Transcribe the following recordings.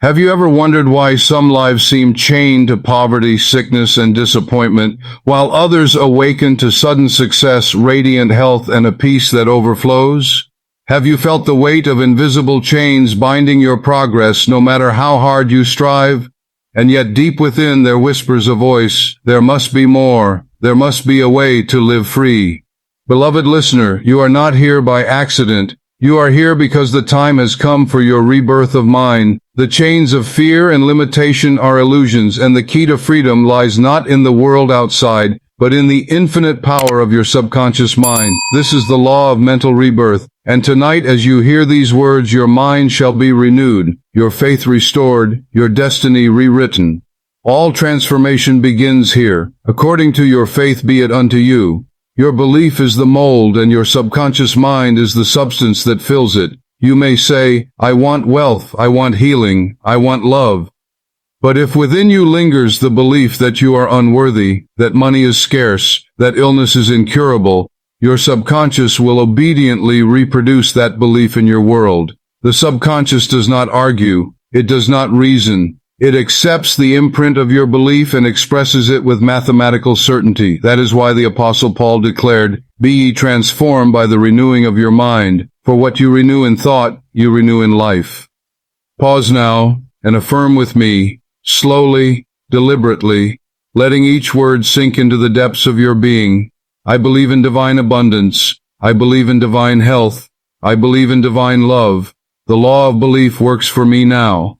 Have you ever wondered why some lives seem chained to poverty, sickness, and disappointment, while others awaken to sudden success, radiant health, and a peace that overflows? Have you felt the weight of invisible chains binding your progress no matter how hard you strive? And yet deep within there whispers a voice, there must be more, there must be a way to live free. Beloved listener, you are not here by accident. You are here because the time has come for your rebirth of mind. The chains of fear and limitation are illusions, and the key to freedom lies not in the world outside, but in the infinite power of your subconscious mind. This is the law of mental rebirth, and tonight as you hear these words, your mind shall be renewed, your faith restored, your destiny rewritten. All transformation begins here. According to your faith be it unto you. Your belief is the mold, and your subconscious mind is the substance that fills it. You may say, I want wealth, I want healing, I want love. But if within you lingers the belief that you are unworthy, that money is scarce, that illness is incurable, your subconscious will obediently reproduce that belief in your world. The subconscious does not argue, it does not reason. It accepts the imprint of your belief and expresses it with mathematical certainty. That is why the Apostle Paul declared, Be ye transformed by the renewing of your mind, for what you renew in thought, you renew in life. Pause now and affirm with me, slowly, deliberately, letting each word sink into the depths of your being. I believe in divine abundance. I believe in divine health. I believe in divine love. The law of belief works for me now.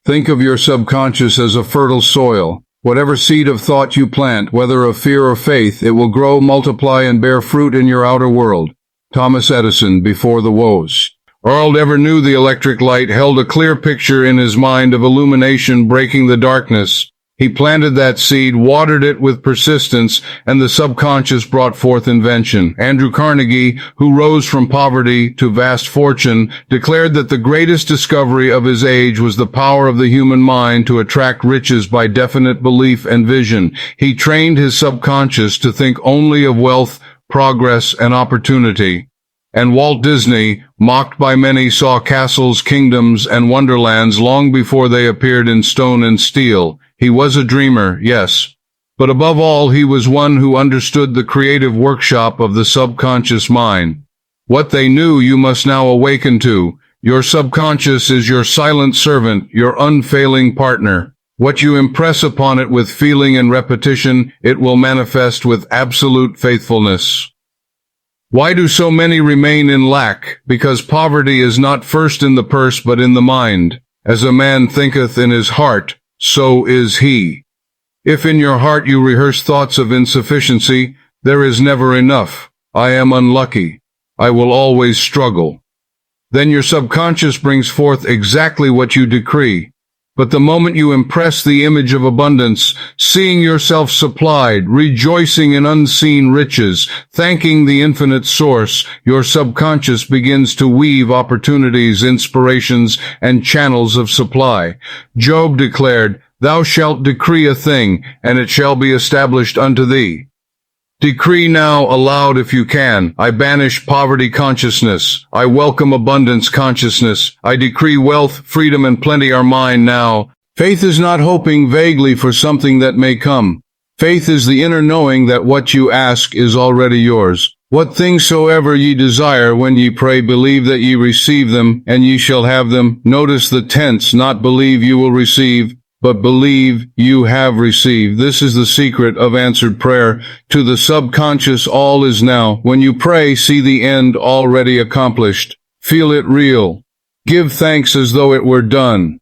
Think of your subconscious as a fertile soil. Whatever seed of thought you plant, whether of fear or faith, it will grow, multiply, and bear fruit in your outer world. Thomas Edison, Before the Woes. Arnold ever knew the electric light held a clear picture in his mind of illumination breaking the darkness. He planted that seed, watered it with persistence, and the subconscious brought forth invention. Andrew Carnegie, who rose from poverty to vast fortune, declared that the greatest discovery of his age was the power of the human mind to attract riches by definite belief and vision. He trained his subconscious to think only of wealth, progress, and opportunity. And Walt Disney, mocked by many, saw castles, kingdoms, and wonderlands long before they appeared in stone and steel. He was a dreamer, yes, but above all he was one who understood the creative workshop of the subconscious mind. What they knew you must now awaken to. Your subconscious is your silent servant, your unfailing partner. What you impress upon it with feeling and repetition, it will manifest with absolute faithfulness. Why do so many remain in lack? Because poverty is not first in the purse but in the mind. As a man thinketh in his heart, so is he. If in your heart you rehearse thoughts of insufficiency, there is never enough. I am unlucky. I will always struggle. Then your subconscious brings forth exactly what you decree. But the moment you impress the image of abundance, seeing yourself supplied, rejoicing in unseen riches, thanking the infinite source, your subconscious begins to weave opportunities, inspirations, and channels of supply. Job declared, Thou shalt decree a thing, and it shall be established unto thee. Decree now aloud if you can. I banish poverty consciousness. I welcome abundance consciousness. I decree wealth, freedom, and plenty are mine now. Faith is not hoping vaguely for something that may come. Faith is the inner knowing that what you ask is already yours. What things soever ye desire when ye pray, believe that ye receive them, and ye shall have them. Notice the tense, not believe you will receive, but believe you have received. This is the secret of answered prayer. To the subconscious, all is now. When you pray, see the end already accomplished. Feel it real. Give thanks as though it were done.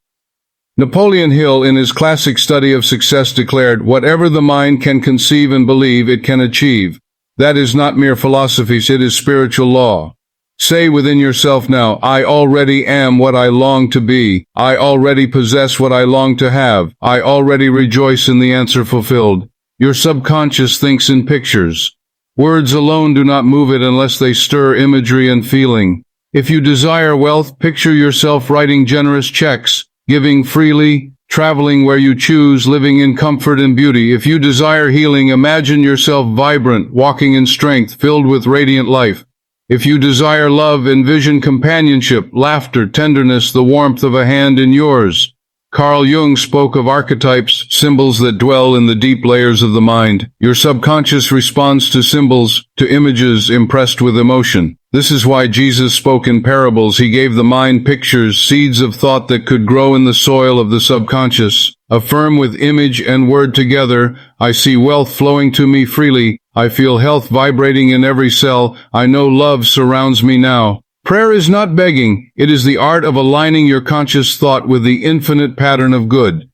Napoleon Hill, in his classic study of success, declared, Whatever the mind can conceive and believe, it can achieve. That is not mere philosophies, it is spiritual law. Say within yourself now, I already am what I long to be. I already possess what I long to have. I already rejoice in the answer fulfilled. Your subconscious thinks in pictures. Words alone do not move it unless they stir imagery and feeling. If you desire wealth, picture yourself writing generous checks, giving freely, traveling where you choose, living in comfort and beauty. If you desire healing, imagine yourself vibrant, walking in strength, filled with radiant life. If you desire love, envision companionship, laughter, tenderness, the warmth of a hand in yours. Carl Jung spoke of archetypes, symbols that dwell in the deep layers of the mind. Your subconscious responds to symbols, to images impressed with emotion. This is why Jesus spoke in parables. He gave the mind pictures, seeds of thought that could grow in the soil of the subconscious. Affirm with image and word together. I see wealth flowing to me freely. I feel health vibrating in every cell. I know love surrounds me now. Prayer is not begging. It is the art of aligning your conscious thought with the infinite pattern of good.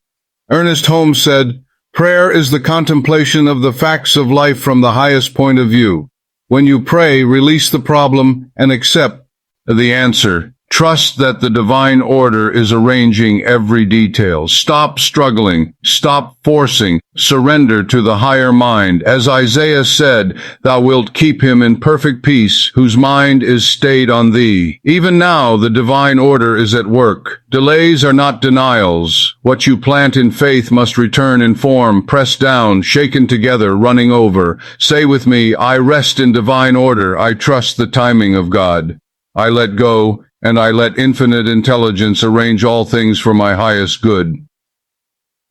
Ernest Holmes said, "Prayer is the contemplation of the facts of life from the highest point of view." When you pray, release the problem and accept the answer. Trust that the divine order is arranging every detail. Stop struggling. Stop forcing. Surrender to the higher mind. As Isaiah said, "Thou wilt keep him in perfect peace, whose mind is stayed on thee." Even now, the divine order is at work. Delays are not denials. What you plant in faith must return in form, pressed down, shaken together, running over. Say with me, I rest in divine order. I trust the timing of God. I let go, and I let infinite intelligence arrange all things for my highest good.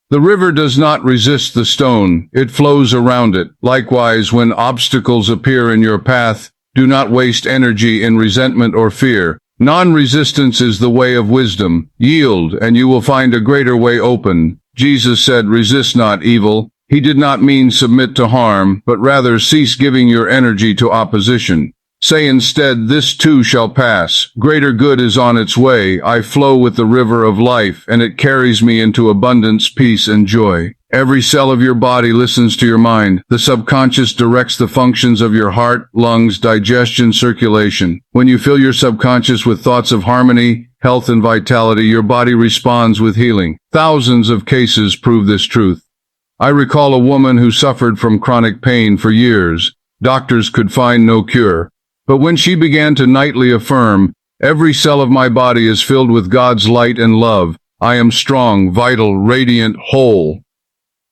The river does not resist the stone, it flows around it. Likewise, when obstacles appear in your path, do not waste energy in resentment or fear. Non-resistance is the way of wisdom. Yield, and you will find a greater way open. Jesus said, "Resist not evil." He did not mean submit to harm, but rather cease giving your energy to opposition. Say instead, "This too shall pass. Greater good is on its way. I flow with the river of life, and it carries me into abundance, peace, and joy." Every cell of your body listens to your mind. The subconscious directs the functions of your heart, lungs, digestion, circulation. When you fill your subconscious with thoughts of harmony, health, and vitality, your body responds with healing. Thousands of cases prove this truth. I recall a woman who suffered from chronic pain for years. Doctors could find no cure. But when she began to nightly affirm, "Every cell of my body is filled with God's light and love. I am strong, vital, radiant, whole."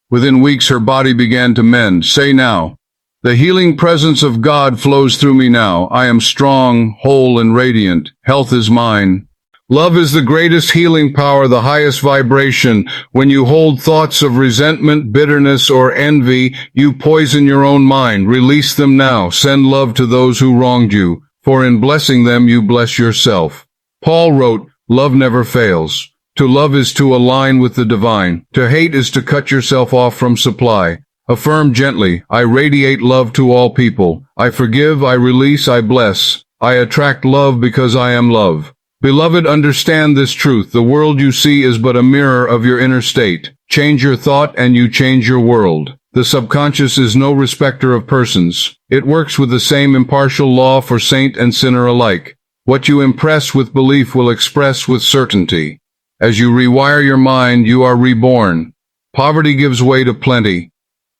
Within weeks her body began to mend. Say now, "The healing presence of God flows through me now. I am strong, whole, and radiant. Health is mine." Love is the greatest healing power, the highest vibration. When you hold thoughts of resentment, bitterness, or envy, you poison your own mind. Release them now. Send love to those who wronged you, for in blessing them you bless yourself. Paul wrote, "Love never fails." To love is to align with the divine. To hate is to cut yourself off from supply. Affirm gently, "I radiate love to all people. I forgive, I release, I bless. I attract love because I am love." Beloved, understand this truth. The world you see is but a mirror of your inner state. Change your thought and you change your world. The subconscious is no respecter of persons. It works with the same impartial law for saint and sinner alike. What you impress with belief will express with certainty. As you rewire your mind, you are reborn. Poverty gives way to plenty.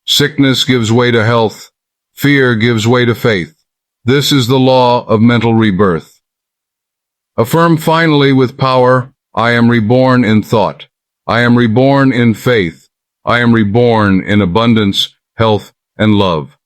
Sickness gives way to health. Fear gives way to faith. This is the law of mental rebirth. Affirm finally with power, "I am reborn in thought. I am reborn in faith. I am reborn in abundance, health, and love."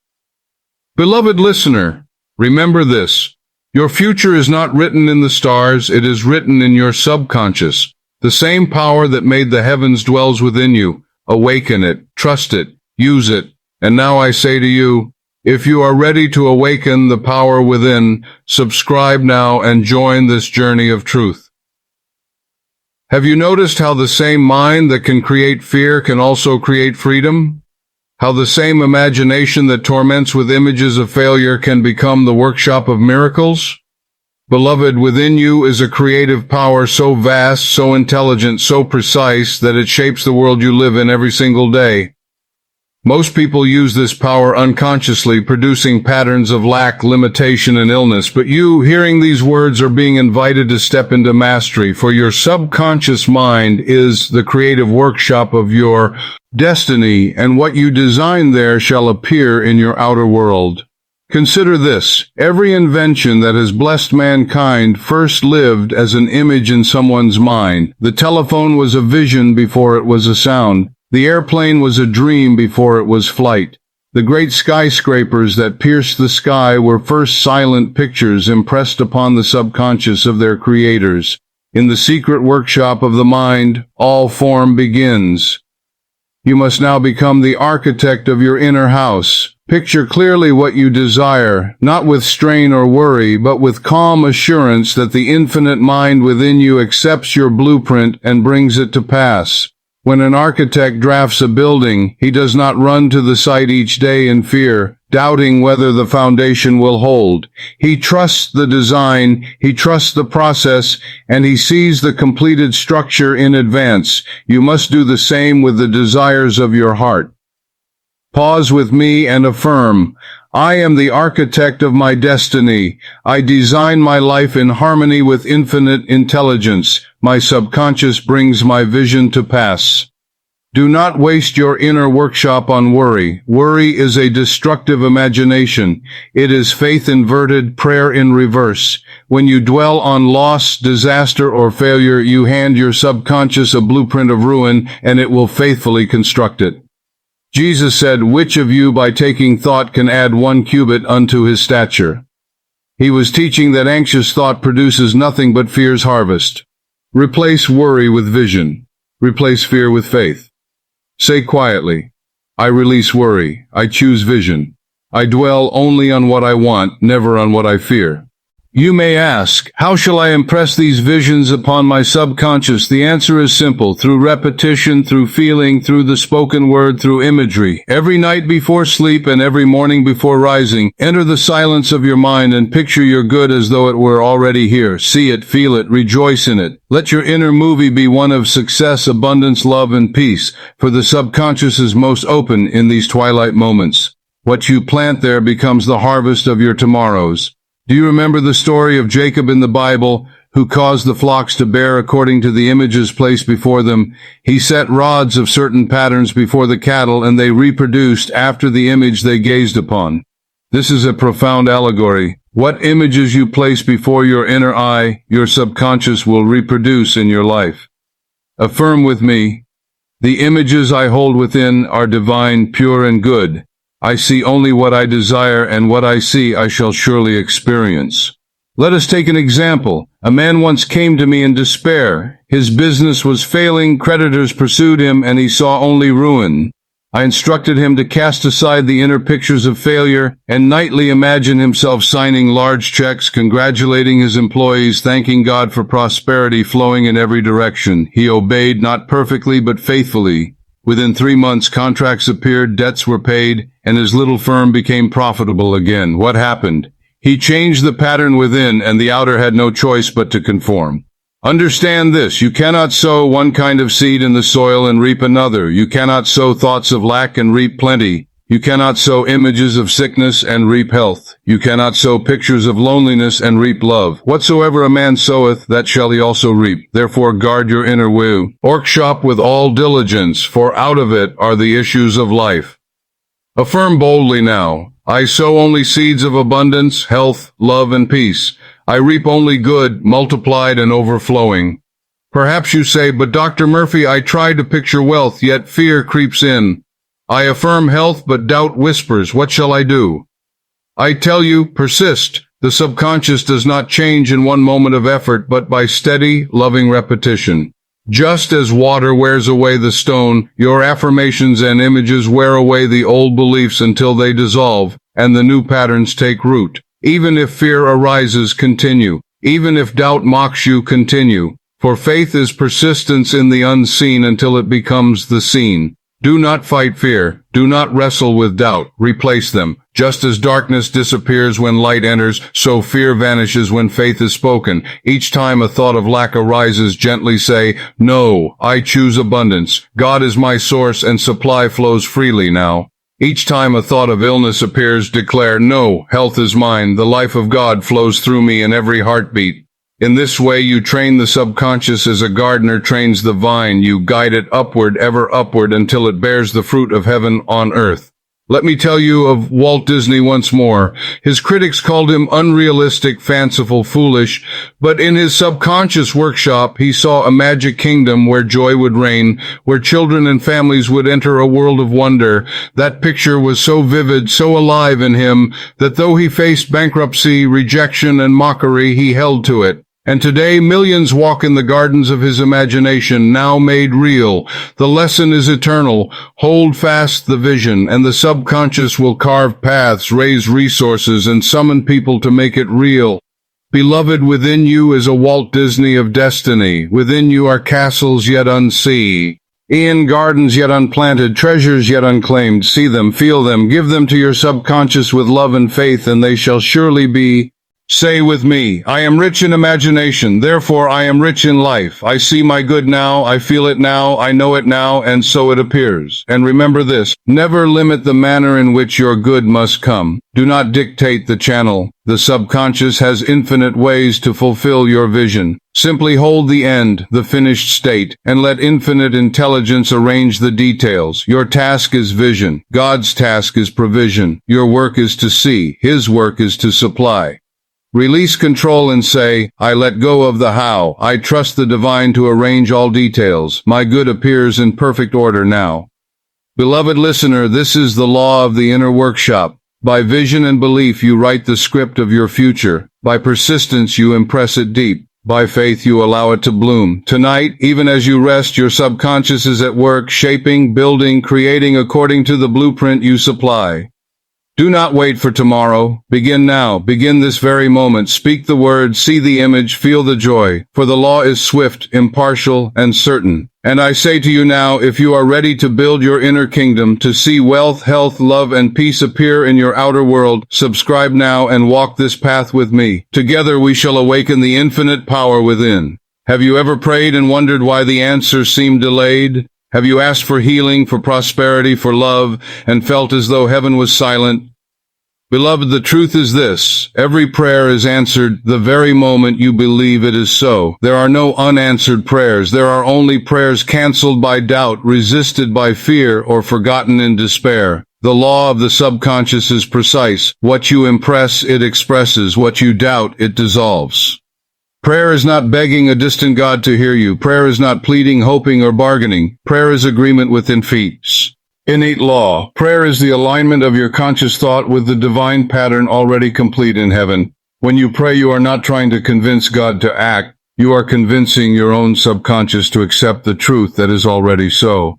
Beloved listener, remember this. Your future is not written in the stars, it is written in your subconscious. The same power that made the heavens dwells within you. Awaken it, trust it, use it. And now I say to you, if you are ready to awaken the power within, subscribe now and join this journey of truth. Have you noticed how the same mind that can create fear can also create freedom? How the same imagination that torments with images of failure can become the workshop of miracles? Beloved, within you is a creative power so vast, so intelligent, so precise that it shapes the world you live in every single day. Most people use this power unconsciously, producing patterns of lack, limitation, and illness. But you, hearing these words, are being invited to step into mastery, for your subconscious mind is the creative workshop of your destiny, and what you design there shall appear in your outer world. Consider this. Every invention that has blessed mankind first lived as an image in someone's mind. The telephone was a vision before it was a sound. The airplane was a dream before it was flight. The great skyscrapers that pierced the sky were first silent pictures impressed upon the subconscious of their creators. In the secret workshop of the mind, all form begins. You must now become the architect of your inner house. Picture clearly what you desire, not with strain or worry, but with calm assurance that the infinite mind within you accepts your blueprint and brings it to pass. When an architect drafts a building, he does not run to the site each day in fear, doubting whether the foundation will hold. He trusts the design, he trusts the process, and he sees the completed structure in advance. You must do the same with the desires of your heart. Pause with me and affirm, I am the architect of my destiny. I design my life in harmony with infinite intelligence. My subconscious brings my vision to pass. Do not waste your inner workshop on worry. Worry is a destructive imagination. It is faith inverted, prayer in reverse. When you dwell on loss, disaster, or failure, you hand your subconscious a blueprint of ruin, and it will faithfully construct it. Jesus said, which of you by taking thought can add 1 cubit unto his stature? He was teaching that anxious thought produces nothing but fear's harvest. Replace worry with vision. Replace fear with faith. Say quietly, I release worry. I choose vision. I dwell only on what I want, never on what I fear. You may ask, how shall I impress these visions upon my subconscious? The answer is simple. Through repetition, through feeling, through the spoken word, through imagery. Every night before sleep and every morning before rising, enter the silence of your mind and picture your good as though it were already here. See it, feel it, rejoice in it. Let your inner movie be one of success, abundance, love, and peace, for the subconscious is most open in these twilight moments. What you plant there becomes the harvest of your tomorrows. Do you remember the story of Jacob in the Bible, who caused the flocks to bear according to the images placed before them? He set rods of certain patterns before the cattle, and they reproduced after the image they gazed upon. This is a profound allegory. What images you place before your inner eye, your subconscious will reproduce in your life. Affirm with me, the images I hold within are divine, pure, and good. I see only what I desire, and what I see I shall surely experience. Let us take an example. A man once came to me in despair. His business was failing, creditors pursued him, and he saw only ruin. I instructed him to cast aside the inner pictures of failure and nightly imagine himself signing large checks, congratulating his employees, thanking God for prosperity flowing in every direction. He obeyed, not perfectly but faithfully. Within 3 months, contracts appeared, debts were paid, and his little firm became profitable again. What happened? He changed the pattern within, and the outer had no choice but to conform. Understand this, you cannot sow one kind of seed in the soil and reap another. You cannot sow thoughts of lack and reap plenty. You cannot sow images of sickness and reap health. You cannot sow pictures of loneliness and reap love. Whatsoever a man soweth, that shall he also reap. Therefore guard your inner workshop with all diligence, for out of it are the issues of life. Affirm boldly now, I sow only seeds of abundance, health, love, and peace. I reap only good, multiplied and overflowing. Perhaps you say, but Dr. Murphy, I try to picture wealth, yet fear creeps in. I affirm health, but doubt whispers. What shall I do? I tell you, persist. The subconscious does not change in one moment of effort, but by steady, loving repetition. Just as water wears away the stone, your affirmations and images wear away the old beliefs until they dissolve, and the new patterns take root. Even if fear arises, continue. Even if doubt mocks you, continue. For faith is persistence in the unseen until it becomes the seen. Do not fight fear. Do not wrestle with doubt. Replace them. Just as darkness disappears when light enters, so fear vanishes when faith is spoken. Each time a thought of lack arises, gently say, no, I choose abundance. God is my source and supply flows freely now. Each time a thought of illness appears, declare, no, health is mine. The life of God flows through me in every heartbeat. In this way, you train the subconscious as a gardener trains the vine. You guide it upward, ever upward, until it bears the fruit of heaven on earth. Let me tell you of Walt Disney once more. His critics called him unrealistic, fanciful, foolish, but in his subconscious workshop, he saw a magic kingdom where joy would reign, where children and families would enter a world of wonder. That picture was so vivid, so alive in him, that though he faced bankruptcy, rejection, and mockery, he held to it. And today millions walk in the gardens of his imagination, now made real. The lesson is eternal. Hold fast the vision, and the subconscious will carve paths, raise resources, and summon people to make it real. Beloved, within you is a Walt Disney of destiny. Within you are castles yet unseen. Gardens yet unplanted, treasures yet unclaimed. See them, feel them, give them to your subconscious with love and faith, and they shall surely be. Say with me, I am rich in imagination, therefore I am rich in life. I see my good now, I feel it now, I know it now, and so it appears. And remember this, never limit the manner in which your good must come. Do not dictate the channel. The subconscious has infinite ways to fulfill your vision. Simply hold the end, the finished state, and let infinite intelligence arrange the details. Your task is vision. God's task is provision. Your work is to see. His work is to supply. Release control and say, I let go of the how. I trust the divine to arrange all details. My good appears in perfect order now. Beloved listener, this is the law of the inner workshop. By vision and belief you write the script of your future. By persistence you impress it deep. By faith you allow it to bloom. Tonight, even as you rest, your subconscious is at work, shaping, building, creating according to the blueprint you supply. Do not wait for tomorrow. Begin now. Begin this very moment. Speak the word, see the image, feel the joy. For the law is swift, impartial, and certain. And I say to you now, if you are ready to build your inner kingdom, to see wealth, health, love, and peace appear in your outer world, subscribe now and walk this path with me. Together we shall awaken the infinite power within. Have you ever prayed and wondered why the answer seemed delayed? Have you asked for healing, for prosperity, for love, and felt as though heaven was silent? Beloved, the truth is this. Every prayer is answered the very moment you believe it is so. There are no unanswered prayers. There are only prayers canceled by doubt, resisted by fear, or forgotten in despair. The law of the subconscious is precise. What you impress, it expresses. What you doubt, it dissolves. Prayer is not begging a distant God to hear you. Prayer is not pleading, hoping, or bargaining. Prayer is agreement within feet. Innate law. Prayer is the alignment of your conscious thought with the divine pattern already complete in heaven. When you pray, you are not trying to convince God to act. You are convincing your own subconscious to accept the truth that is already so.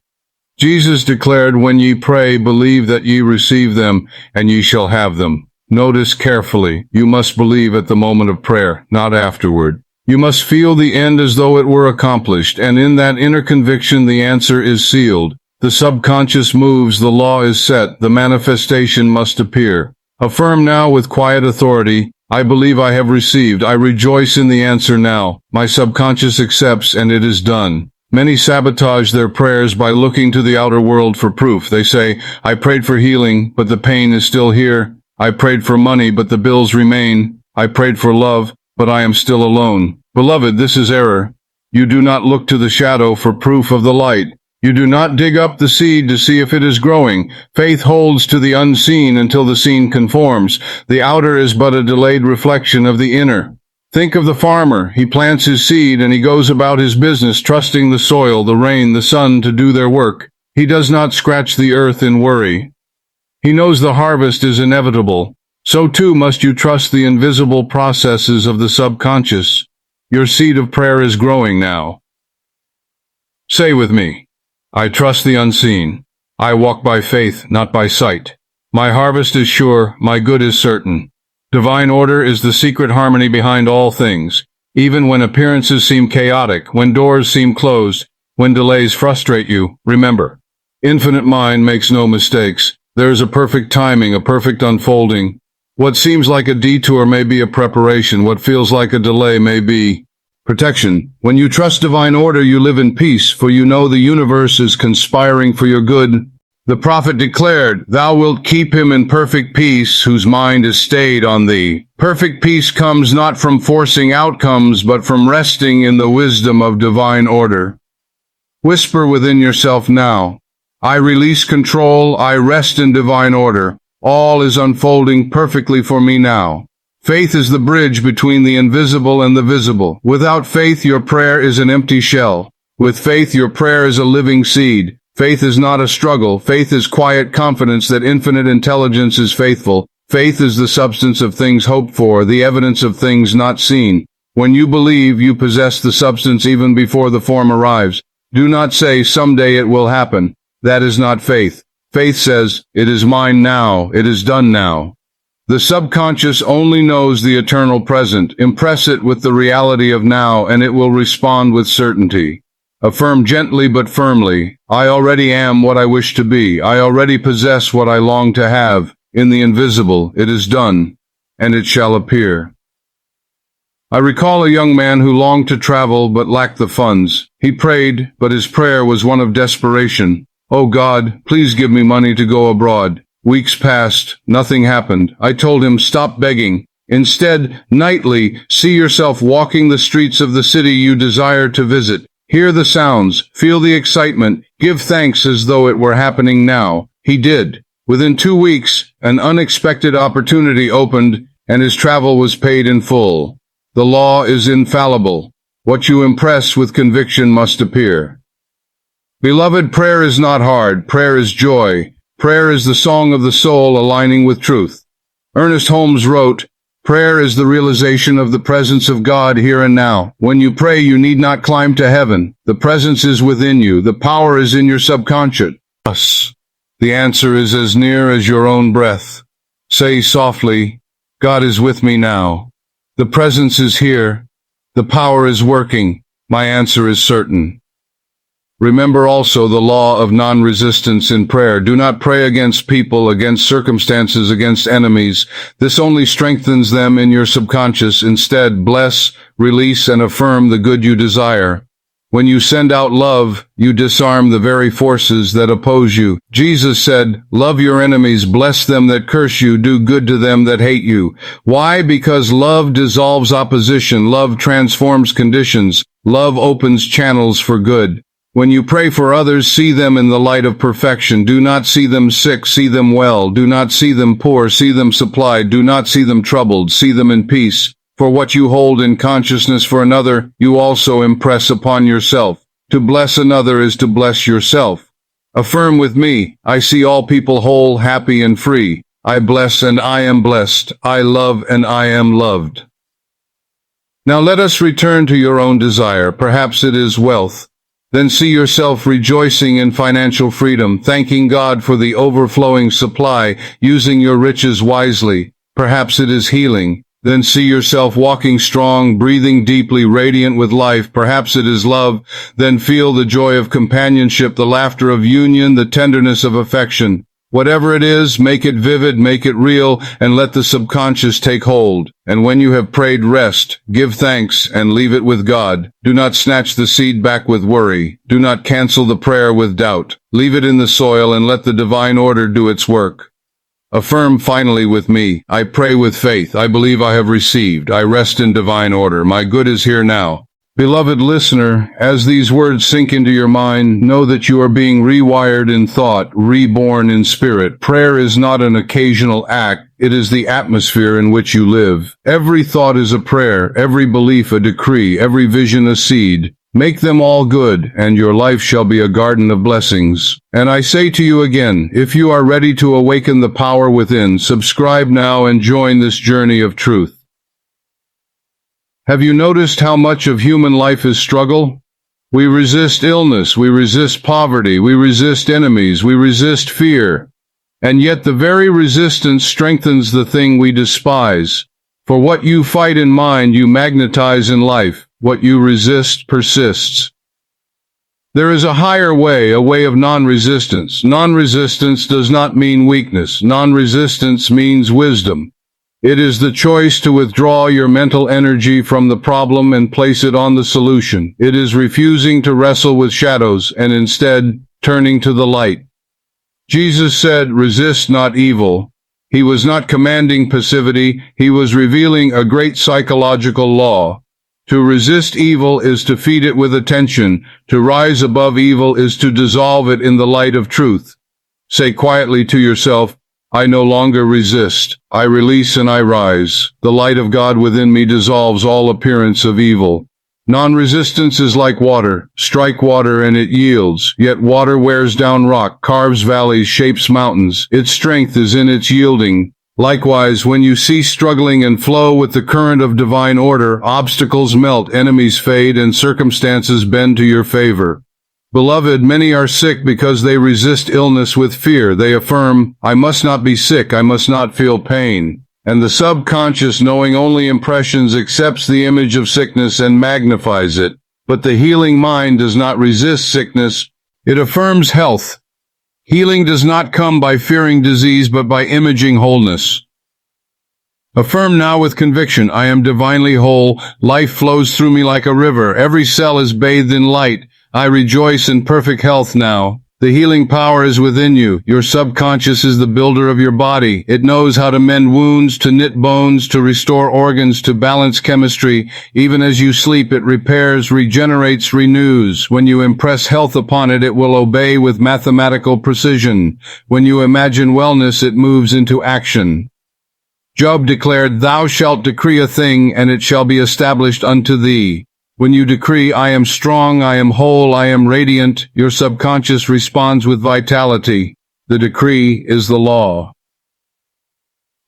Jesus declared, when ye pray, believe that ye receive them, and ye shall have them. Notice carefully, you must believe at the moment of prayer, not afterward. You must feel the end as though it were accomplished, and in that inner conviction the answer is sealed. The subconscious moves, the law is set, the manifestation must appear. Affirm now with quiet authority, I believe I have received, I rejoice in the answer now. My subconscious accepts, and it is done. Many sabotage their prayers by looking to the outer world for proof. They say, I prayed for healing, but the pain is still here. I prayed for money, but the bills remain. I prayed for love, but I am still alone. Beloved, this is error. You do not look to the shadow for proof of the light. You do not dig up the seed to see if it is growing. Faith holds to the unseen until the seen conforms. The outer is but a delayed reflection of the inner. Think of the farmer. He plants his seed and he goes about his business, trusting the soil, the rain, the sun to do their work. He does not scratch the earth in worry. He knows the harvest is inevitable. So too must you trust the invisible processes of the subconscious. Your seed of prayer is growing now. Say with me, I trust the unseen. I walk by faith, not by sight. My harvest is sure, my good is certain. Divine order is the secret harmony behind all things. Even when appearances seem chaotic, when doors seem closed, when delays frustrate you, remember, infinite mind makes no mistakes. There is a perfect timing, a perfect unfolding. What seems like a detour may be a preparation. What feels like a delay may be protection. When you trust divine order, you live in peace, for you know the universe is conspiring for your good. The prophet declared, Thou wilt keep him in perfect peace, whose mind is stayed on thee. Perfect peace comes not from forcing outcomes, but from resting in the wisdom of divine order. Whisper within yourself now, I release control, I rest in divine order. All is unfolding perfectly for me now. Faith is the bridge between the invisible and the visible. Without faith, your prayer is an empty shell. With faith, your prayer is a living seed. Faith is not a struggle. Faith is quiet confidence that infinite intelligence is faithful. Faith is the substance of things hoped for, the evidence of things not seen. When you believe, you possess the substance even before the form arrives. Do not say, someday it will happen. That is not faith. Faith says, it is mine now, it is done now. The subconscious only knows the eternal present. Impress it with the reality of now, and it will respond with certainty. Affirm gently but firmly, I already am what I wish to be. I already possess what I long to have. In the invisible, it is done, and it shall appear. I recall a young man who longed to travel but lacked the funds. He prayed, but his prayer was one of desperation. Oh God, please give me money to go abroad. Weeks passed, nothing happened. I told him, stop begging. Instead, nightly, see yourself walking the streets of the city you desire to visit. Hear the sounds, feel the excitement, give thanks as though it were happening now. He did. Within 2 weeks, an unexpected opportunity opened, and his travel was paid in full. The law is infallible. What you impress with conviction must appear. Beloved, prayer is not hard. Prayer is joy. Prayer is the song of the soul aligning with truth. Ernest Holmes wrote, prayer is the realization of the presence of God here and now. When you pray, you need not climb to heaven. The presence is within you. The power is in your subconscious. The answer is as near as your own breath. Say softly, God is with me now. The presence is here. The power is working. My answer is certain. Remember also the law of non-resistance in prayer. Do not pray against people, against circumstances, against enemies. This only strengthens them in your subconscious. Instead, bless, release, and affirm the good you desire. When you send out love, you disarm the very forces that oppose you. Jesus said, love your enemies, bless them that curse you, do good to them that hate you. Why? Because love dissolves opposition, love transforms conditions, love opens channels for good. When you pray for others, see them in the light of perfection. Do not see them sick, see them well. Do not see them poor, see them supplied. Do not see them troubled, see them in peace. For what you hold in consciousness for another, you also impress upon yourself. To bless another is to bless yourself. Affirm with me, I see all people whole, happy, and free. I bless and I am blessed. I love and I am loved. Now let us return to your own desire. Perhaps it is wealth. Then see yourself rejoicing in financial freedom, thanking God for the overflowing supply, using your riches wisely. Perhaps it is healing. Then see yourself walking strong, breathing deeply, radiant with life. Perhaps it is love. Then feel the joy of companionship, the laughter of union, the tenderness of affection. Whatever it is, make it vivid, make it real, and let the subconscious take hold. And when you have prayed, rest, give thanks, and leave it with God. Do not snatch the seed back with worry. Do not cancel the prayer with doubt. Leave it in the soil and let the divine order do its work. Affirm finally with me, I pray with faith. I believe I have received. I rest in divine order. My good is here now. Beloved listener, as these words sink into your mind, know that you are being rewired in thought, reborn in spirit. Prayer is not an occasional act. It is the atmosphere in which you live. Every thought is a prayer, every belief a decree, every vision a seed. Make them all good, and your life shall be a garden of blessings. And I say to you again, if you are ready to awaken the power within, subscribe now and join this journey of truth. Have you noticed how much of human life is struggle? We resist illness, we resist poverty, we resist enemies, we resist fear. And yet the very resistance strengthens the thing we despise. For what you fight in mind, you magnetize in life. What you resist persists. There is a higher way, a way of non-resistance. Non-resistance does not mean weakness. Non-resistance means wisdom. It is the choice to withdraw your mental energy from the problem and place it on the solution. It is refusing to wrestle with shadows and instead turning to the light. Jesus said, resist not evil. He was not commanding passivity. He was revealing a great psychological law. To resist evil is to feed it with attention. To rise above evil is to dissolve it in the light of truth. Say quietly to yourself, I no longer resist. I release and I rise. The light of God within me dissolves all appearance of evil. Non-resistance is like water. Strike water and it yields. Yet water wears down rock, carves valleys, shapes mountains. Its strength is in its yielding. Likewise, when you cease struggling and flow with the current of divine order, obstacles melt, enemies fade, and circumstances bend to your favor. Beloved, many are sick because they resist illness with fear. They affirm, I must not be sick, I must not feel pain. And the subconscious, knowing only impressions, accepts the image of sickness and magnifies it. But the healing mind does not resist sickness. It affirms health. Healing does not come by fearing disease, but by imaging wholeness. Affirm now with conviction, I am divinely whole. Life flows through me like a river. Every cell is bathed in light. I rejoice in perfect health now. The healing power is within you. Your subconscious is the builder of your body. It knows how to mend wounds, to knit bones, to restore organs, to balance chemistry. Even as you sleep, it repairs, regenerates, renews. When you impress health upon it, it will obey with mathematical precision. When you imagine wellness, it moves into action. Job declared, Thou shalt decree a thing, and it shall be established unto thee. When you decree, I am strong, I am whole, I am radiant, your subconscious responds with vitality. The decree is the law.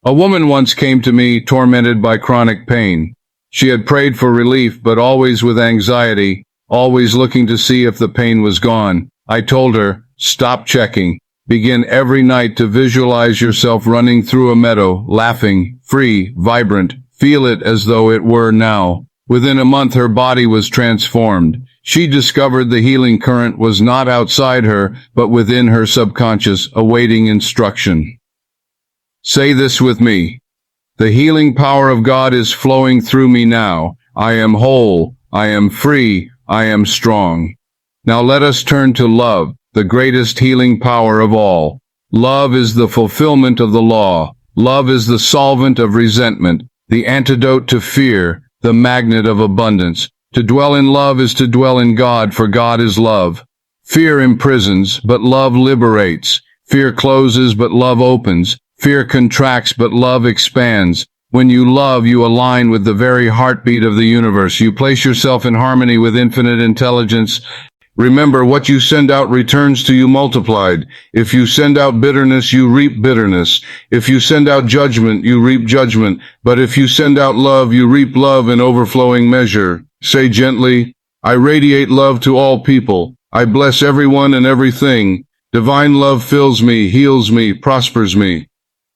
A woman once came to me tormented by chronic pain. She had prayed for relief, but always with anxiety, always looking to see if the pain was gone. I told her, stop checking. Begin every night to visualize yourself running through a meadow, laughing, free, vibrant. Feel it as though it were now. Within a month, her body was transformed. She discovered the healing current was not outside her, but within her subconscious, awaiting instruction. Say this with me. The healing power of God is flowing through me now. I am whole. I am free. I am strong. Now let us turn to love, the greatest healing power of all. Love is the fulfillment of the law. Love is the solvent of resentment, the antidote to fear, the magnet of abundance. To dwell in love is to dwell in God, for God is love. Fear imprisons, but love liberates. Fear closes, but love opens. Fear contracts, but love expands. When you love, you align with the very heartbeat of the universe. You place yourself in harmony with infinite intelligence. Remember, what you send out returns to you multiplied. If you send out bitterness, you reap bitterness. If you send out judgment, you reap judgment. But if you send out love, you reap love in overflowing measure. Say gently, I radiate love to all people. I bless everyone and everything. Divine love fills me, heals me, prospers me.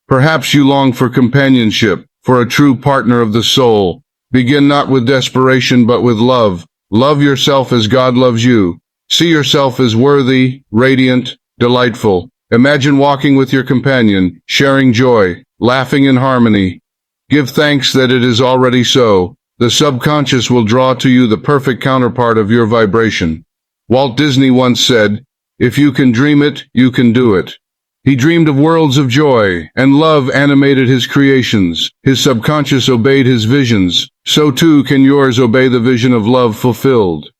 Perhaps you long for companionship, for a true partner of the soul. Begin not with desperation, but with love. Love yourself as God loves you. See yourself as worthy, radiant, delightful. Imagine walking with your companion, sharing joy, laughing in harmony. Give thanks that it is already so. The subconscious will draw to you the perfect counterpart of your vibration. Walt Disney once said, if you can dream it, you can do it. He dreamed of worlds of joy, and love animated his creations. His subconscious obeyed his visions. So too can yours obey the vision of love fulfilled.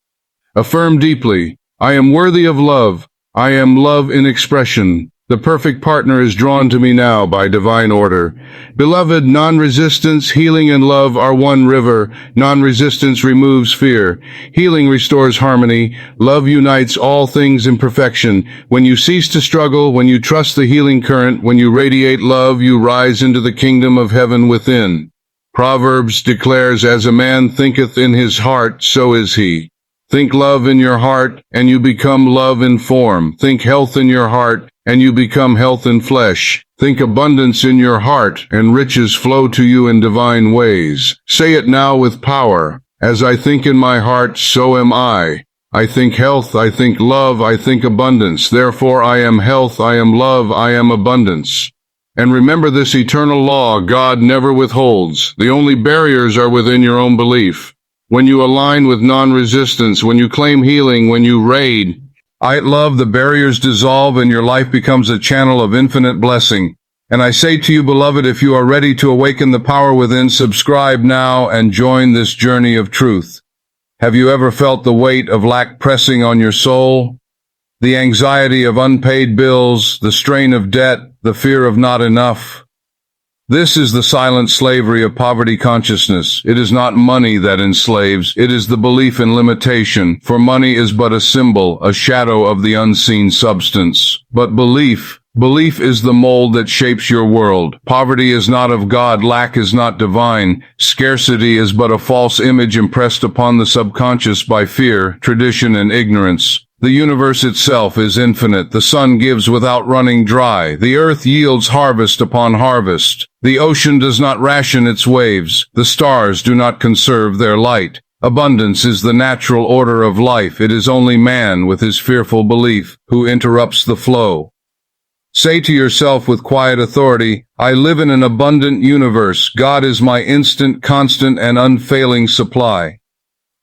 Affirm deeply, I am worthy of love. I am love in expression. The perfect partner is drawn to me now by divine order. Beloved, non-resistance, healing, and love are one river. Non-resistance removes fear. Healing restores harmony. Love unites all things in perfection. When you cease to struggle, when you trust the healing current, when you radiate love, you rise into the kingdom of heaven within. Proverbs declares, as a man thinketh in his heart, so is he. Think love in your heart, and you become love in form. Think health in your heart, and you become health in flesh. Think abundance in your heart, and riches flow to you in divine ways. Say it now with power. As I think in my heart, so am I. I think health, I think love, I think abundance. Therefore I am health, I am love, I am abundance. And remember this eternal law God never withholds. The only barriers are within your own belief. When you align with non-resistance, when you claim healing, when you raid, I love, the barriers dissolve and your life becomes a channel of infinite blessing. And I say to you, beloved, if you are ready to awaken the power within, subscribe now and join this journey of truth. Have you ever felt the weight of lack pressing on your soul? The anxiety of unpaid bills, the strain of debt, the fear of not enough? This is the silent slavery of poverty consciousness. It is not money that enslaves, it is the belief in limitation, for money is but a symbol, a shadow of the unseen substance. But belief, Belief is the mold that shapes your world. Poverty is not of God, lack is not divine. Scarcity is but a false image impressed upon the subconscious by fear, tradition, and ignorance. The universe itself is infinite. The sun gives without running dry. The earth yields harvest upon harvest. The ocean does not ration its waves. The stars do not conserve their light. Abundance is the natural order of life. It is only man, with his fearful belief, who interrupts the flow. Say to yourself with quiet authority, I live in an abundant universe. God is my instant, constant, and unfailing supply.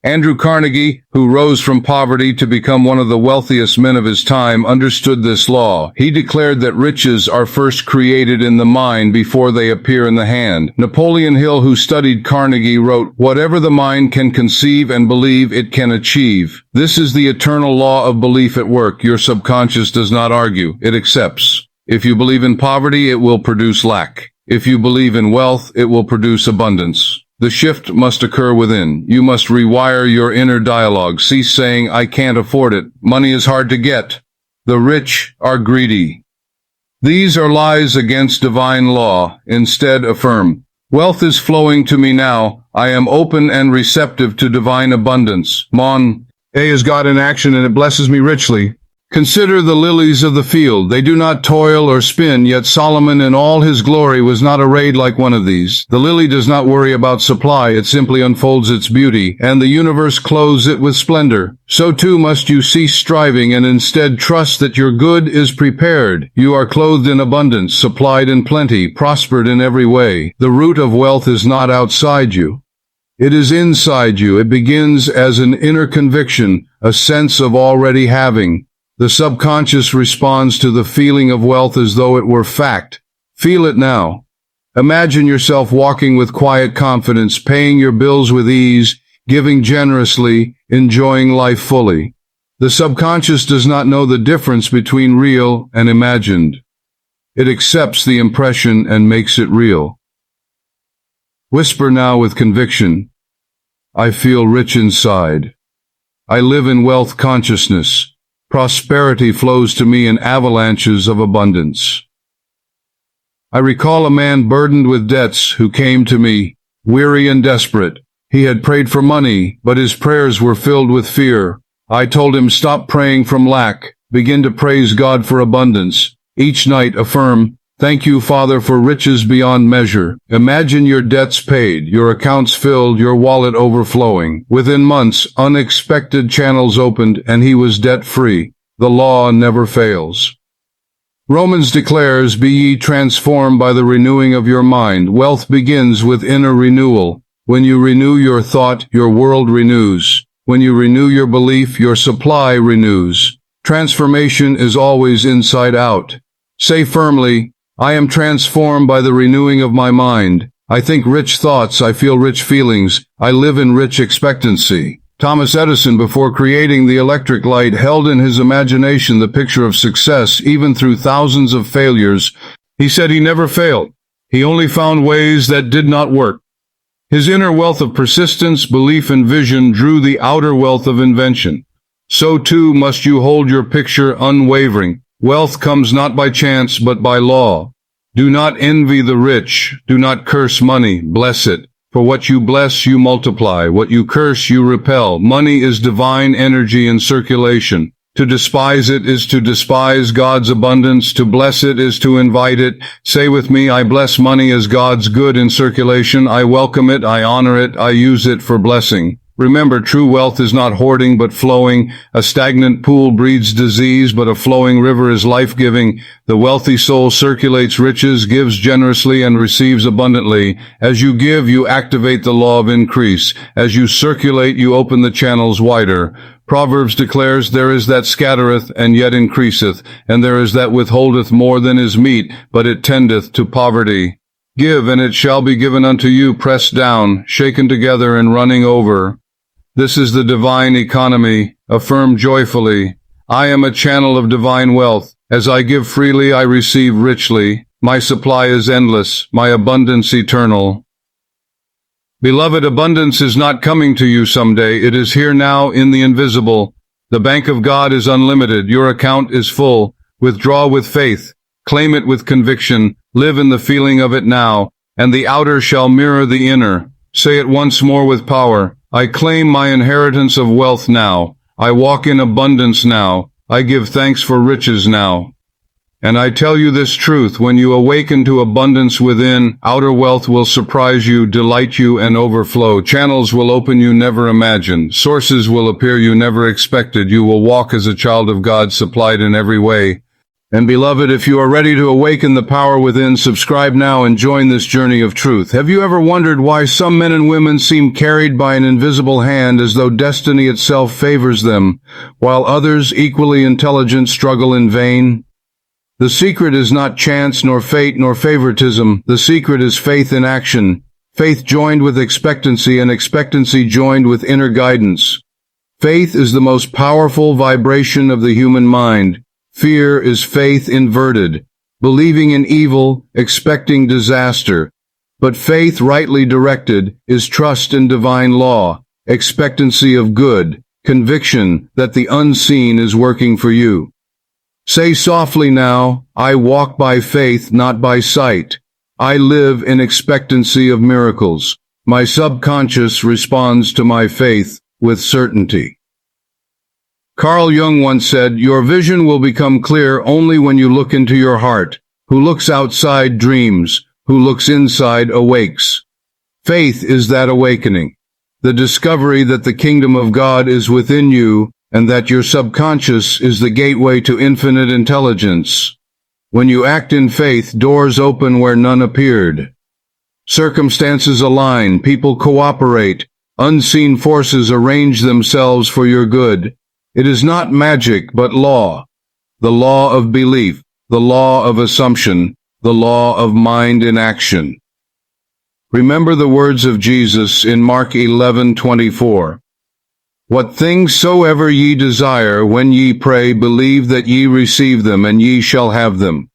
Andrew Carnegie, who rose from poverty to become one of the wealthiest men of his time, understood this law. He declared that riches are first created in the mind before they appear in the hand. Napoleon Hill, who studied Carnegie, wrote, whatever the mind can conceive and believe, it can achieve. This is the eternal law of belief at work. Your subconscious does not argue, it accepts. If you believe in poverty, it will produce lack. If you believe in wealth, it will produce abundance. The shift must occur within. You must rewire your inner dialogue. Cease saying, I can't afford it. Money is hard to get. The rich are greedy. These are lies against divine law. Instead, affirm, wealth is flowing to me now. I am open and receptive to divine abundance. Mon, A is God in action, and it blesses me richly. Consider the lilies of the field. They do not toil or spin, yet Solomon in all his glory was not arrayed like one of these. The lily does not worry about supply, it simply unfolds its beauty, and the universe clothes it with splendor. So too must you cease striving and instead trust that your good is prepared. You are clothed in abundance, supplied in plenty, prospered in every way. The root of wealth is not outside you. It is inside you. It begins as an inner conviction, a sense of already having. The subconscious responds to the feeling of wealth as though it were fact. Feel it now. Imagine yourself walking with quiet confidence, paying your bills with ease, giving generously, enjoying life fully. The subconscious does not know the difference between real and imagined. It accepts the impression and makes it real. Whisper now with conviction, I feel rich inside. I live in wealth consciousness. Prosperity flows to me in avalanches of abundance. I recall a man burdened with debts who came to me, weary and desperate. He had prayed for money, but his prayers were filled with fear. I told him, stop praying from lack. Begin to praise God for abundance. Each night affirm, thank you, Father, for riches beyond measure. Imagine your debts paid, your accounts filled, your wallet overflowing. Within months, unexpected channels opened, and he was debt-free. The law never fails. Romans declares, be ye transformed by the renewing of your mind. Wealth begins with inner renewal. When you renew your thought, your world renews. When you renew your belief, your supply renews. Transformation is always inside out. Say firmly, I am transformed by the renewing of my mind. I think rich thoughts, I feel rich feelings, I live in rich expectancy. Thomas Edison, before creating the electric light, held in his imagination the picture of success, even through thousands of failures. He said he never failed. He only found ways that did not work. His inner wealth of persistence, belief, and vision drew the outer wealth of invention. So too must you hold your picture unwavering. Wealth comes not by chance, but by law. Do not envy the rich. Do not curse money. Bless it. For what you bless, you multiply. What you curse, you repel. Money is divine energy in circulation. To despise it is to despise God's abundance. To bless it is to invite it. Say with me, I bless money as God's good in circulation. I welcome it. I honor it. I use it for blessing. Remember, true wealth is not hoarding but flowing. A stagnant pool breeds disease, but a flowing river is life-giving. The wealthy soul circulates riches, gives generously, and receives abundantly. As you give, you activate the law of increase. As you circulate, you open the channels wider. Proverbs declares, there is that scattereth, and yet increaseth, and there is that withholdeth more than is meet, but it tendeth to poverty. Give, and it shall be given unto you, pressed down, shaken together, and running over. This is the divine economy. Affirm joyfully, I am a channel of divine wealth. As I give freely, I receive richly. My supply is endless, my abundance eternal. Beloved, abundance is not coming to you someday. It is here now in the invisible. The bank of God is unlimited. Your account is full. Withdraw with faith. Claim it with conviction, live in the feeling of it now, and the outer shall mirror the inner. Say it once more with power. I claim my inheritance of wealth now. I walk in abundance now. I give thanks for riches now. And I tell you this truth, when you awaken to abundance within, outer wealth will surprise you, delight you, and overflow. Channels will open you never imagined. Sources will appear you never expected. You will walk as a child of God, supplied in every way. And beloved, if you are ready to awaken the power within, subscribe now and join this journey of truth. Have you ever wondered why some men and women seem carried by an invisible hand as though destiny itself favors them, while others, equally intelligent, struggle in vain? The secret is not chance, nor fate, nor favoritism. The secret is faith in action, faith joined with expectancy, and expectancy joined with inner guidance. Faith is the most powerful vibration of the human mind. Fear is faith inverted, believing in evil, expecting disaster. But faith rightly directed is trust in divine law, expectancy of good, conviction that the unseen is working for you. Say softly now, I walk by faith, not by sight. I live in expectancy of miracles. My subconscious responds to my faith with certainty. Carl Jung once said, your vision will become clear only when you look into your heart. Who looks outside dreams, who looks inside awakes. Faith is that awakening, the discovery that the kingdom of God is within you, and that your subconscious is the gateway to infinite intelligence. When you act in faith, doors open where none appeared. Circumstances align, people cooperate, unseen forces arrange themselves for your good. It is not magic, but law. The law of belief, the law of assumption, the law of mind in action. Remember the words of Jesus in Mark 11:24. What things soever ye desire, when ye pray, believe that ye receive them, and ye shall have them.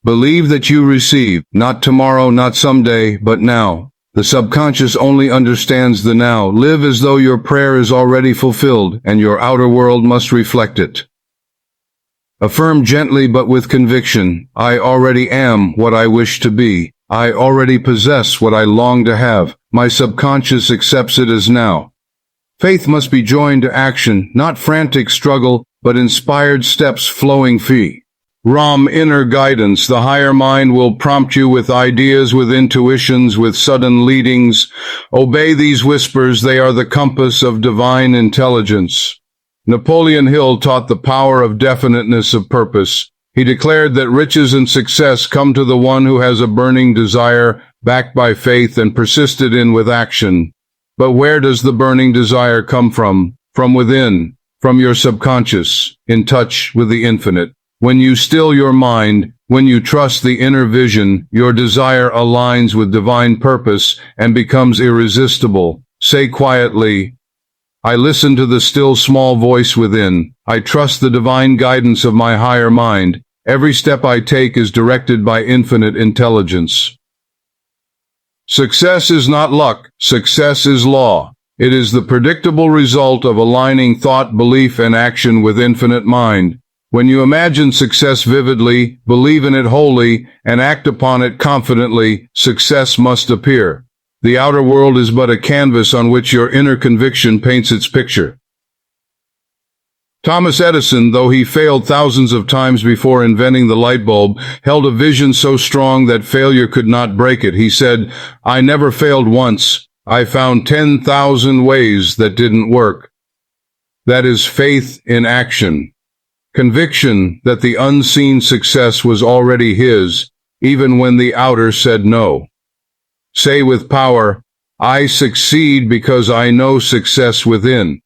Believe that you receive, not tomorrow, not someday, but now. The subconscious only understands the now. Live as though your prayer is already fulfilled, and your outer world must reflect it. Affirm gently but with conviction, I already am what I wish to be. I already possess what I long to have. My subconscious accepts it as now. Faith must be joined to action, not frantic struggle, but inspired steps flowing free. Ram, inner guidance. The higher mind will prompt you with ideas, with intuitions, with sudden leadings. Obey these whispers. They are the compass of divine intelligence. Napoleon Hill taught the power of definiteness of purpose. He declared that riches and success come to the one who has a burning desire, backed by faith and persisted in with action. But where does the burning desire come from? From within, from your subconscious, in touch with the infinite. When you still your mind, when you trust the inner vision, your desire aligns with divine purpose and becomes irresistible. Say quietly, I listen to the still small voice within. I trust the divine guidance of my higher mind. Every step I take is directed by infinite intelligence. Success is not luck. Success is law. It is the predictable result of aligning thought, belief, and action with infinite mind. When you imagine success vividly, believe in it wholly, and act upon it confidently, success must appear. The outer world is but a canvas on which your inner conviction paints its picture. Thomas Edison, though he failed thousands of times before inventing the light bulb, held a vision so strong that failure could not break it. He said, I never failed once. I found 10,000 ways that didn't work. That is faith in action. Conviction that the unseen success was already his, even when the outer said no. Say with power, I succeed because I know success within.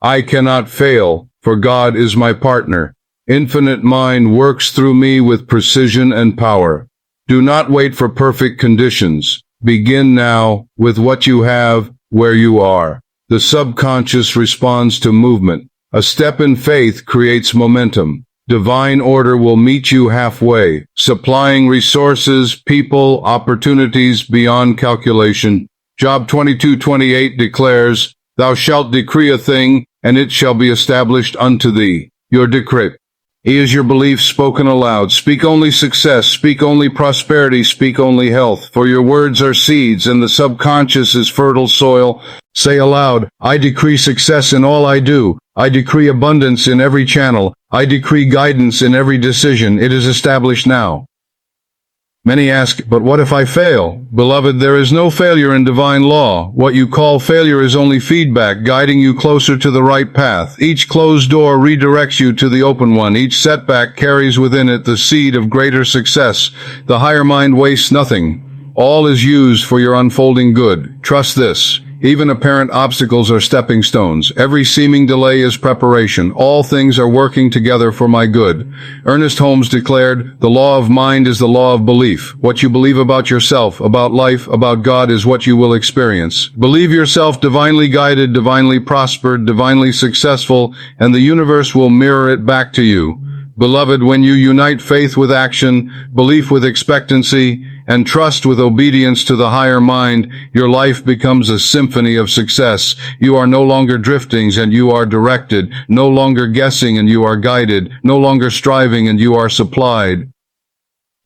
I cannot fail, for God is my partner. Infinite mind works through me with precision and power. Do not wait for perfect conditions. Begin now with what you have, where you are. The subconscious responds to movement. A step in faith creates momentum. Divine order will meet you halfway, supplying resources, people, opportunities beyond calculation. Job 22:28 declares, Thou shalt decree a thing, and it shall be established unto thee. Your decree. He is your belief spoken aloud. Speak only success, speak only prosperity, speak only health, for your words are seeds and the subconscious is fertile soil. Say aloud, I decree success in all I do. I decree abundance in every channel. I decree guidance in every decision. It is established now. Many ask, but what if I fail? Beloved, there is no failure in divine law. What you call failure is only feedback, guiding you closer to the right path. Each closed door redirects you to the open one. Each setback carries within it the seed of greater success. The higher mind wastes nothing. All is used for your unfolding good. Trust this. Even apparent obstacles are stepping stones. Every seeming delay is preparation. All things are working together for my good. Ernest Holmes declared, the law of mind is the law of belief. What you believe about yourself, about life, about God is what you will experience. Believe yourself divinely guided, divinely prospered, divinely successful, and the universe will mirror it back to you. Beloved, when you unite faith with action, belief with expectancy, and trust with obedience to the higher mind, your life becomes a symphony of success. You are no longer drifting and you are directed, no longer guessing and you are guided, no longer striving and you are supplied.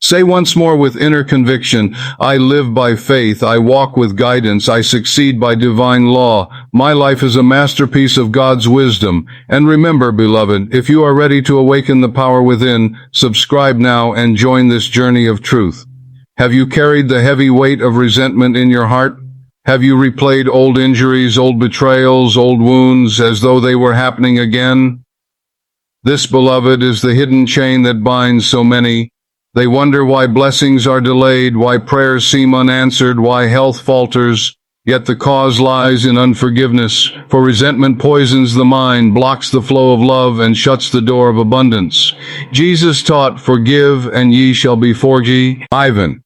Say once more with inner conviction, I live by faith, I walk with guidance, I succeed by divine law. My life is a masterpiece of God's wisdom. And remember, beloved, if you are ready to awaken the power within, subscribe now and join this journey of truth. Have you carried the heavy weight of resentment in your heart? Have you replayed old injuries, old betrayals, old wounds as though they were happening again? This, beloved, is the hidden chain that binds so many. They wonder why blessings are delayed, why prayers seem unanswered, why health falters. Yet the cause lies in unforgiveness, for resentment poisons the mind, blocks the flow of love, and shuts the door of abundance. Jesus taught, forgive, and ye shall be forgiven.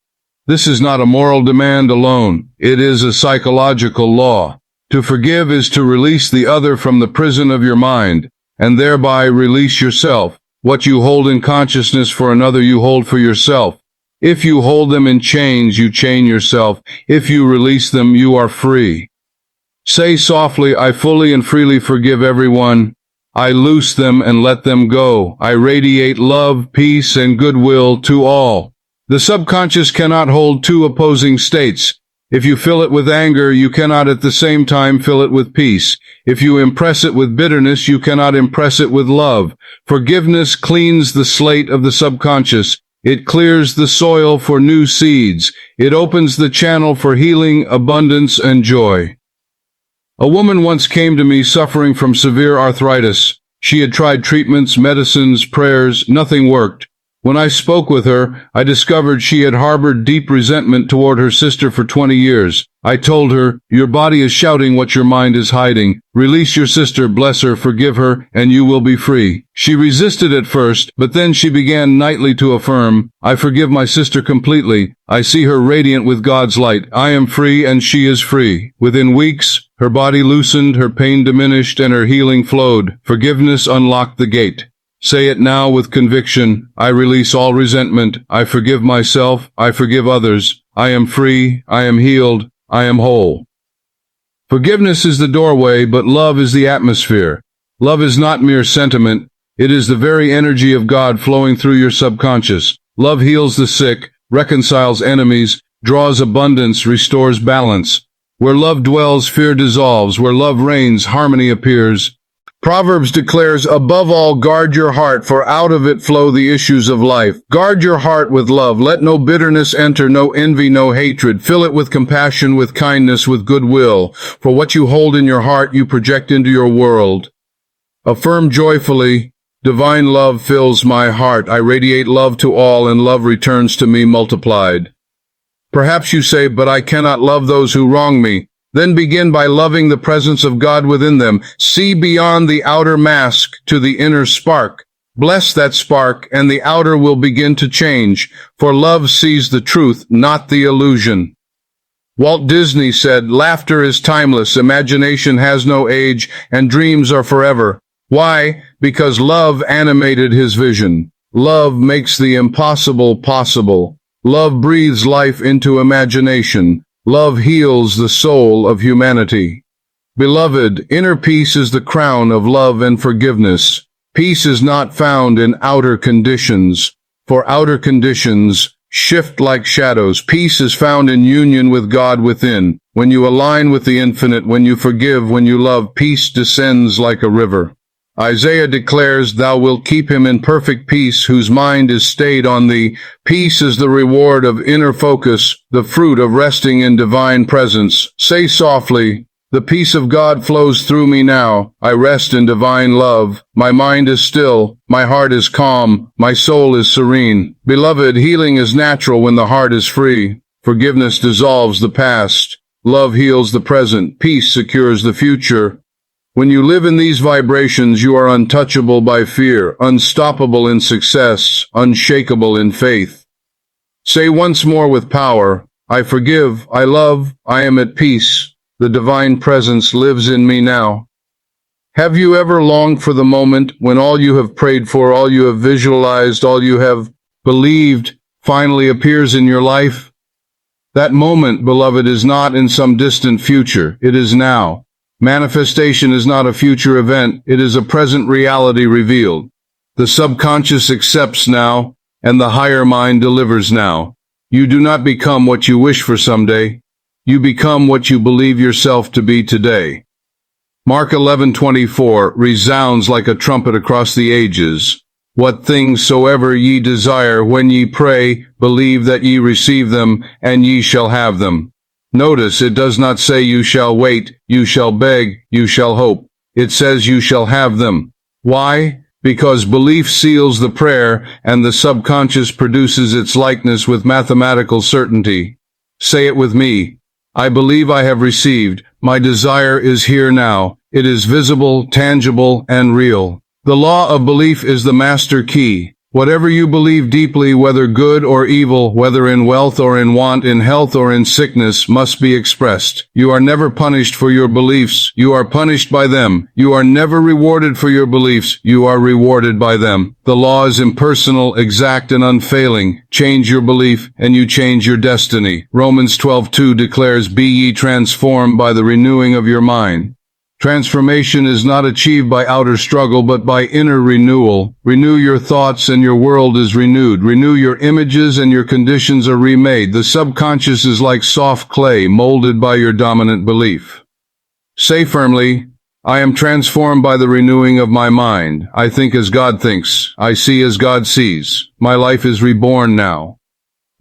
This is not a moral demand alone. It is a psychological law. To forgive is to release the other from the prison of your mind, and thereby release yourself. What you hold in consciousness for another, you hold for yourself. If you hold them in chains, you chain yourself. If you release them, you are free. Say softly, I fully and freely forgive everyone. I loose them and let them go. I radiate love, peace, and goodwill to all. The subconscious cannot hold two opposing states. If you fill it with anger, you cannot at the same time fill it with peace. If you impress it with bitterness, you cannot impress it with love. Forgiveness cleans the slate of the subconscious. It clears the soil for new seeds. It opens the channel for healing, abundance, and joy. A woman once came to me suffering from severe arthritis. She had tried treatments, medicines, prayers. Nothing worked. When I spoke with her, I discovered she had harbored deep resentment toward her sister for 20 years. I told her, your body is shouting what your mind is hiding. Release your sister, bless her, forgive her, and you will be free. She resisted at first, but then she began nightly to affirm, I forgive my sister completely. I see her radiant with God's light. I am free and she is free. Within weeks, her body loosened, her pain diminished, and her healing flowed. Forgiveness unlocked the gate. Say it now with conviction. I release all resentment. I forgive myself. I forgive others. I am free. I am healed. I am whole. Forgiveness is the doorway, but love is the atmosphere. Love is not mere sentiment. It is the very energy of God flowing through your subconscious. Love heals the sick, reconciles enemies, draws abundance, restores balance. Where love dwells, fear dissolves. Where love reigns, harmony appears. Proverbs declares, above all, guard your heart, for out of it flow the issues of life. Guard your heart with love. Let no bitterness enter, no envy, no hatred. Fill it with compassion, with kindness, with goodwill. For what you hold in your heart, you project into your world. Affirm joyfully, divine love fills my heart. I radiate love to all, and love returns to me multiplied. Perhaps you say, but I cannot love those who wrong me. Then begin by loving the presence of God within them. See beyond the outer mask to the inner spark. Bless that spark, and the outer will begin to change, for love sees the truth, not the illusion. Walt Disney said, laughter is timeless, imagination has no age, and dreams are forever. Why? Because love animated his vision. Love makes the impossible possible. Love breathes life into imagination. Love heals the soul of humanity. Beloved, inner peace is the crown of love and forgiveness. Peace is not found in outer conditions, for outer conditions shift like shadows. Peace is found in union with God within. When you align with the infinite, when you forgive, when you love, peace descends like a river. Isaiah declares, "Thou wilt keep him in perfect peace, whose mind is stayed on thee." Peace is the reward of inner focus, the fruit of resting in divine presence. Say softly, "The peace of God flows through me now. I rest in divine love. My mind is still, my heart is calm, my soul is serene." Beloved, healing is natural when the heart is free. Forgiveness dissolves the past. Love heals the present. Peace secures the future. When you live in these vibrations, you are untouchable by fear, unstoppable in success, unshakable in faith. Say once more with power, "I forgive, I love, I am at peace. The divine presence lives in me now." Have you ever longed for the moment when all you have prayed for, all you have visualized, all you have believed finally appears in your life? That moment, beloved, is not in some distant future. It is now. Manifestation is not a future event. It is a present reality revealed. The subconscious accepts now, and the higher mind delivers now. You do not become what you wish for someday. You become what you believe yourself to be today. Mark 11:24 resounds like a trumpet across the ages. "What things soever ye desire, when ye pray, believe that ye receive them, and ye shall have them." Notice, it does not say you shall wait, you shall beg, you shall hope. It says you shall have them. Why? Because belief seals the prayer, and the subconscious produces its likeness with mathematical certainty. Say it with me. I believe I have received. My desire is here now. It is visible, tangible, and real. The law of belief is the master key. Whatever you believe deeply, whether good or evil, whether in wealth or in want, in health or in sickness, must be expressed. You are never punished for your beliefs. You are punished by them. You are never rewarded for your beliefs. You are rewarded by them. The law is impersonal, exact, and unfailing. Change your belief, and you change your destiny. Romans 12:2 declares, "Be ye transformed by the renewing of your mind." Transformation is not achieved by outer struggle, but by inner renewal. Renew your thoughts and your world is renewed. Renew your images and your conditions are remade. The subconscious is like soft clay molded by your dominant belief. Say firmly, "I am transformed by the renewing of my mind. I think as God thinks. I see as God sees. My life is reborn now."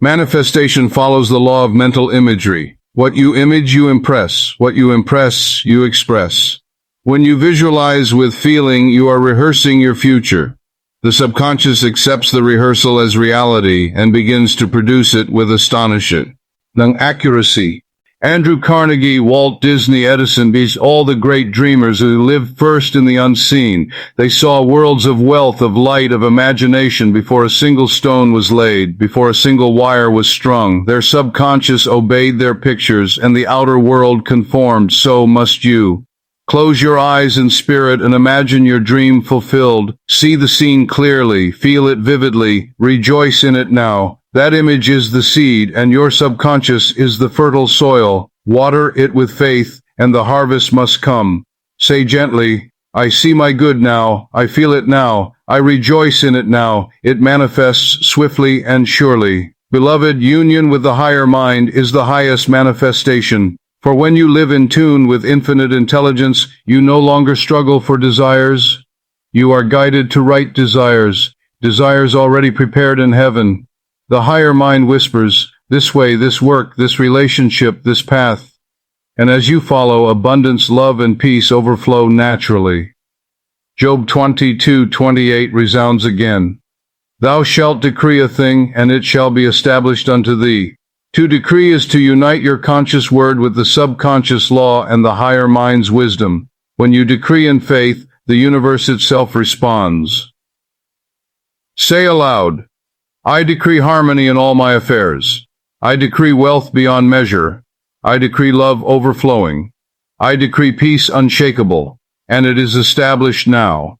Manifestation follows the law of mental imagery. What you image, you impress. What you impress, you express. When you visualize with feeling, you are rehearsing your future. The subconscious accepts the rehearsal as reality and begins to produce it with astonishment. Ng accuracy. Andrew Carnegie, Walt Disney, Edison, these all the great dreamers who lived first in the unseen. They saw worlds of wealth, of light, of imagination before a single stone was laid, before a single wire was strung. Their subconscious obeyed their pictures, and the outer world conformed. So must you. Close your eyes in spirit and imagine your dream fulfilled. See the scene clearly, feel it vividly, rejoice in it now. That image is the seed, and your subconscious is the fertile soil. Water it with faith, and the harvest must come. Say gently, "I see my good now. I feel it now. I rejoice in it now." It manifests swiftly and surely. Beloved, union with the higher mind is the highest manifestation. For when you live in tune with infinite intelligence, you no longer struggle for desires. You are guided to right desires, desires already prepared in heaven. The higher mind whispers, "This way, this work, this relationship, this path." And as you follow, abundance, love, and peace overflow naturally. Job 22:28 resounds again. "Thou shalt decree a thing, and it shall be established unto thee." To decree is to unite your conscious word with the subconscious law and the higher mind's wisdom. When you decree in faith, the universe itself responds. Say aloud, "I decree harmony in all my affairs. I decree wealth beyond measure. I decree love overflowing. I decree peace unshakable, and it is established now."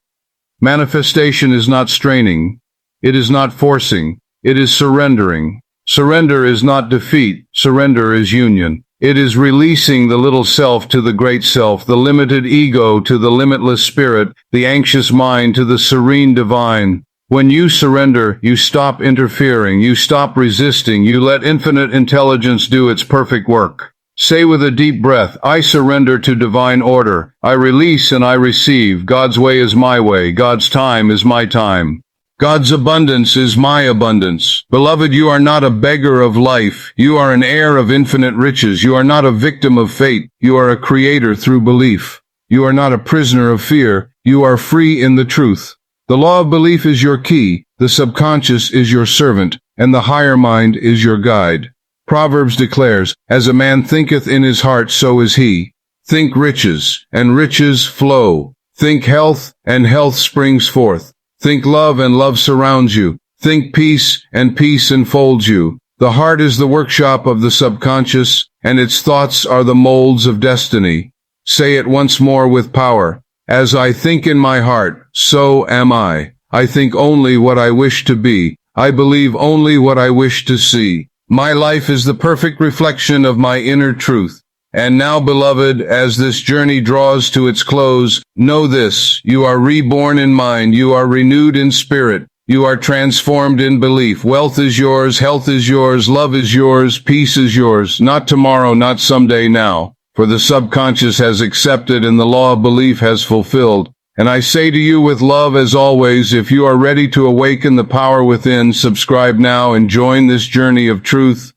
Manifestation is not straining. It is not forcing. It is surrendering. Surrender is not defeat. Surrender is union. It is releasing the little self to the great self, the limited ego to the limitless spirit, the anxious mind to the serene divine. When you surrender, you stop interfering, you stop resisting, you let infinite intelligence do its perfect work. Say with a deep breath, I surrender to divine order. I release and I receive. God's way is my way. God's time is my time. God's abundance is my abundance. Beloved, you are not a beggar of life. You are an heir of infinite riches. You are not a victim of fate. You are a creator through belief. You are not a prisoner of fear. You are free in the truth. The law of belief is your key. The subconscious is your servant, and the higher mind is your guide. Proverbs declares, as a man thinketh in his heart, so is he. Think riches, and riches flow. Think health, and health springs forth. Think love, and love surrounds you. Think peace, and peace enfolds you. The heart is the workshop of the subconscious, and its thoughts are the molds of destiny. Say it once more with power. As I think in my heart, so am I. I think only what I wish to be. I believe only what I wish to see. My life is the perfect reflection of my inner truth. And now, beloved, as this journey draws to its close, know this: you are reborn in mind, you are renewed in spirit, you are transformed in belief. Wealth is yours, health is yours, love is yours, peace is yours, not tomorrow, not someday, now. For the subconscious has accepted and the law of belief has fulfilled. And I say to you with love as always, if you are ready to awaken the power within, subscribe now and join this journey of truth,